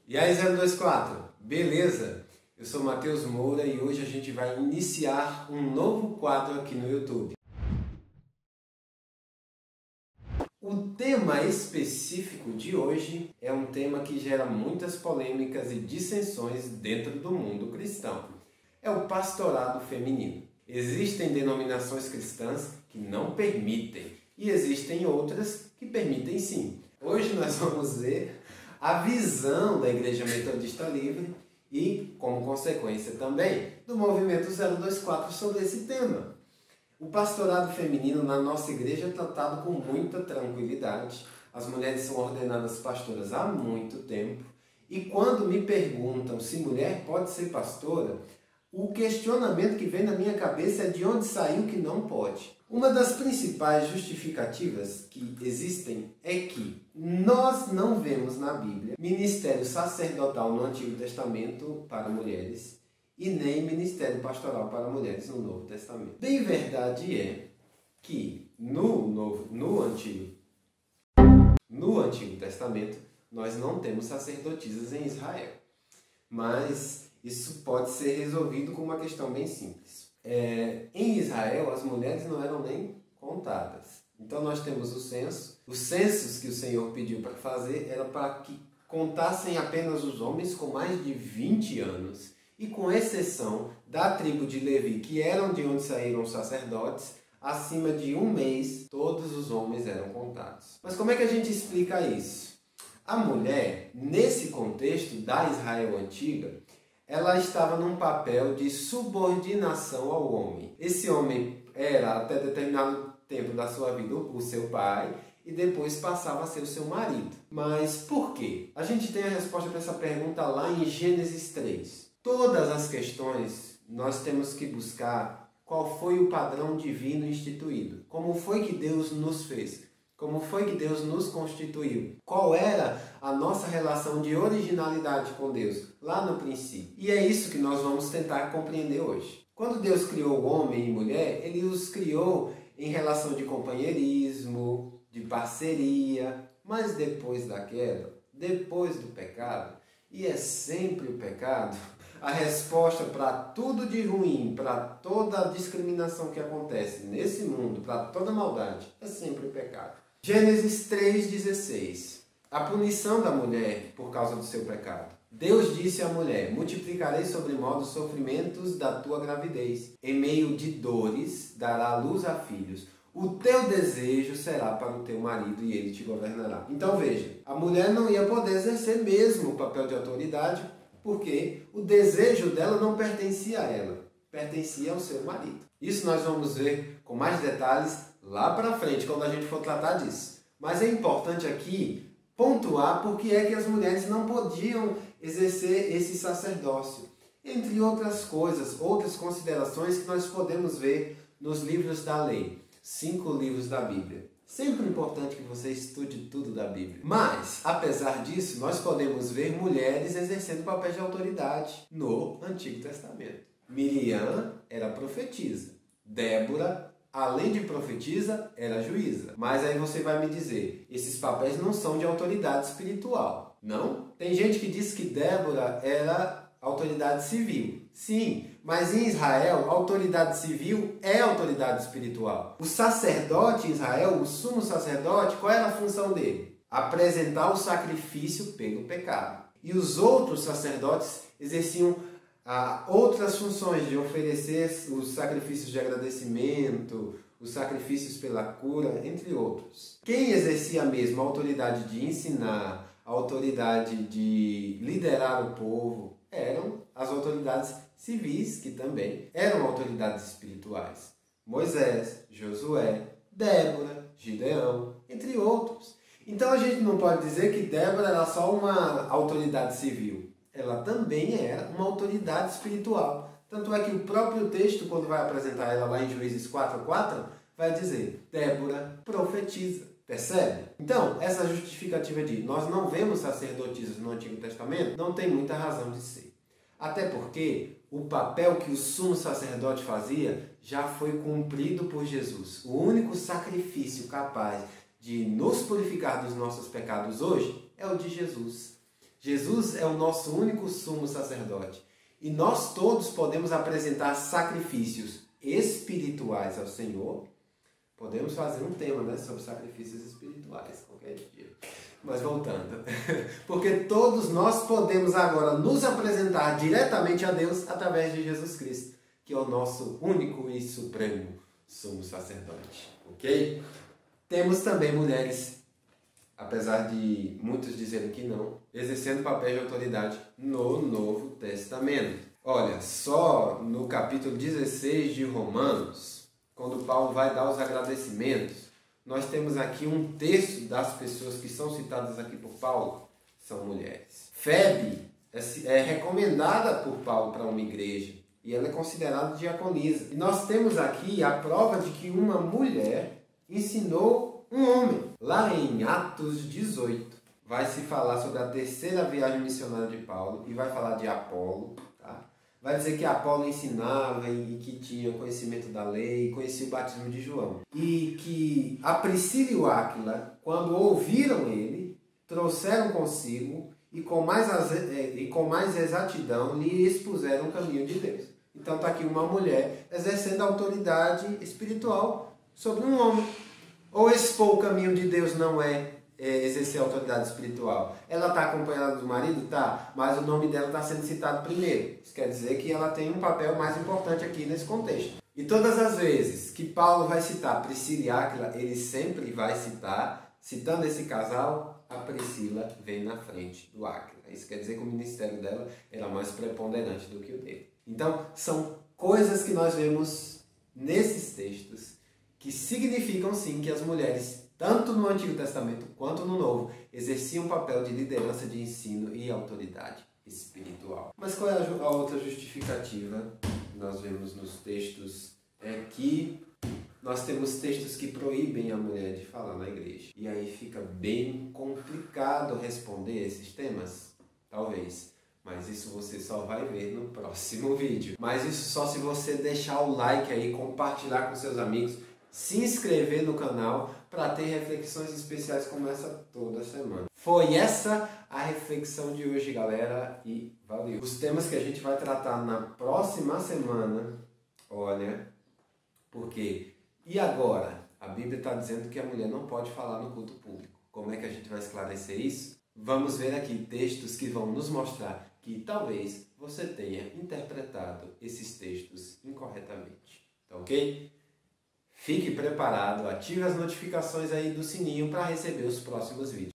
E aí 024, beleza? Eu sou Matheus Moura e hoje a gente vai iniciar um novo quadro aqui no YouTube. O tema específico de hoje é um tema que gera muitas polêmicas e dissensões dentro do mundo cristão. É o pastorado feminino. Existem denominações cristãs que não permitem e existem outras que permitem sim. Hoje nós vamos ver a visão da Igreja Metodista Livre e, como consequência também, do Movimento 024 sobre esse tema. O pastorado feminino na nossa igreja é tratado com muita tranquilidade. As mulheres são ordenadas pastoras há muito tempo. E quando me perguntam se mulher pode ser pastora, o questionamento que vem na minha cabeça é de onde saiu que não pode. Uma das principais justificativas que existem é que nós não vemos na Bíblia ministério sacerdotal no Antigo Testamento para mulheres e nem ministério pastoral para mulheres no Novo Testamento. Bem verdade é que no Antigo Testamento nós não temos sacerdotisas em Israel, mas isso pode ser resolvido com uma questão bem simples. Em Israel, as mulheres não eram nem contadas. Então nós temos o censo. Os censos que o Senhor pediu para fazer era para que contassem apenas os homens com mais de 20 anos. E com exceção da tribo de Levi, que eram de onde saíram os sacerdotes, acima de um mês, todos os homens eram contados. Mas como é que a gente explica isso? A mulher, nesse contexto da Israel antiga, ela estava num papel de subordinação ao homem. Esse homem era, até determinado tempo da sua vida, o seu pai, e depois passava a ser o seu marido. Mas por quê? A gente tem a resposta para essa pergunta lá em Gênesis 3. Todas as questões nós temos que buscar qual foi o padrão divino instituído. Como foi que Deus nos fez? Como foi que Deus nos constituiu? Qual era a nossa relação de originalidade com Deus lá no princípio? E é isso que nós vamos tentar compreender hoje. Quando Deus criou o homem e mulher, Ele os criou em relação de companheirismo, de parceria. Mas depois da queda, depois do pecado, e é sempre o pecado, a resposta para tudo de ruim, para toda a discriminação que acontece nesse mundo, para toda maldade, é sempre o pecado. Gênesis 3,16. A punição da mulher por causa do seu pecado. Deus disse à mulher: multiplicarei sobremodo os sofrimentos da tua gravidez. Em meio de dores dará à luz a filhos. O teu desejo será para o teu marido e ele te governará. Então veja, a mulher não ia poder exercer mesmo o papel de autoridade, porque o desejo dela não pertencia a ela, pertencia ao seu marido. Isso nós vamos ver com mais detalhes lá para frente, quando a gente for tratar disso. Mas é importante aqui pontuar porque é que as mulheres não podiam exercer esse sacerdócio. Entre outras coisas, outras considerações que nós podemos ver nos livros da lei. 5 livros da Bíblia. Sempre importante que você estude tudo da Bíblia. Mas, apesar disso, nós podemos ver mulheres exercendo papel de autoridade no Antigo Testamento. Miriam era profetisa. Débora, além de profetisa, era juíza. Mas aí você vai me dizer, esses papéis não são de autoridade espiritual, não? Tem gente que diz que Débora era autoridade civil. Sim, mas em Israel, autoridade civil é autoridade espiritual. O sacerdote em Israel, o sumo sacerdote, qual era a função dele? Apresentar o sacrifício pelo pecado. E os outros sacerdotes exerciam outras funções de oferecer os sacrifícios de agradecimento, os sacrifícios pela cura, entre outros. Quem exercia mesmo a autoridade de ensinar, a autoridade de liderar o povo, eram as autoridades civis, que também eram autoridades espirituais. Moisés, Josué, Débora, Gideão, entre outros. Então a gente não pode dizer que Débora era só uma autoridade civil. Ela também era uma autoridade espiritual. Tanto é que o próprio texto, quando vai apresentar ela lá em Juízes 4:4, vai dizer: Débora profetiza. Percebe? Então, essa justificativa de nós não vemos sacerdotisas no Antigo Testamento não tem muita razão de ser. Até porque o papel que o sumo sacerdote fazia já foi cumprido por Jesus. O único sacrifício capaz de nos purificar dos nossos pecados hoje é o de Jesus. Jesus é o nosso único sumo sacerdote. E nós todos podemos apresentar sacrifícios espirituais ao Senhor. Podemos fazer um tema, né, sobre sacrifícios espirituais qualquer dia. Mas voltando. Porque todos nós podemos agora nos apresentar diretamente a Deus através de Jesus Cristo, que é o nosso único e supremo sumo sacerdote. Ok? Temos também mulheres, apesar de muitos dizerem que não, exercendo papel de autoridade no Novo Testamento. Olha, só no capítulo 16 de Romanos, quando Paulo vai dar os agradecimentos, nós temos aqui um terço das pessoas que são citadas aqui por Paulo são mulheres. Febe é recomendada por Paulo para uma igreja e ela é considerada diaconisa. E nós temos aqui a prova de que uma mulher ensinou um homem. Lá em Atos 18 vai se falar sobre a terceira viagem missionária de Paulo e vai falar de Apolo. Vai dizer que Apolo ensinava e que tinha conhecimento da lei, conhecia o batismo de João. E que a Priscila e o Áquila, quando ouviram ele, trouxeram consigo e com mais exatidão lhe expuseram o caminho de Deus. Então está aqui uma mulher exercendo autoridade espiritual sobre um homem. Ou expor o caminho de Deus não é exercer autoridade espiritual. Ela está acompanhada do marido? Tá, mas o nome dela está sendo citado primeiro. Isso quer dizer que ela tem um papel mais importante aqui nesse contexto. E todas as vezes que Paulo vai citar Priscila e Áquila, ele sempre vai citar, citando esse casal, a Priscila vem na frente do Áquila. Isso quer dizer que o ministério dela era mais preponderante do que o dele. Então, são coisas que nós vemos nesses textos que significam sim que as mulheres, tanto no Antigo Testamento quanto no Novo, exerciam um papel de liderança, de ensino e autoridade espiritual. Mas qual é a outra justificativa que nós vemos nos textos? É que nós temos textos que proíbem a mulher de falar na igreja. E aí fica bem complicado responder esses temas? Talvez. Mas isso você só vai ver no próximo vídeo. Mas isso só se você deixar o like aí, compartilhar com seus amigos, se inscrever no canal para ter reflexões especiais como essa toda semana. Foi essa a reflexão de hoje, galera, e valeu! Os temas que a gente vai tratar na próxima semana, olha, porque e agora? A Bíblia está dizendo que a mulher não pode falar no culto público. Como é que a gente vai esclarecer isso? Vamos ver aqui textos que vão nos mostrar que talvez você tenha interpretado esses textos incorretamente. Tá ok? Fique preparado, ative as notificações aí do sininho para receber os próximos vídeos.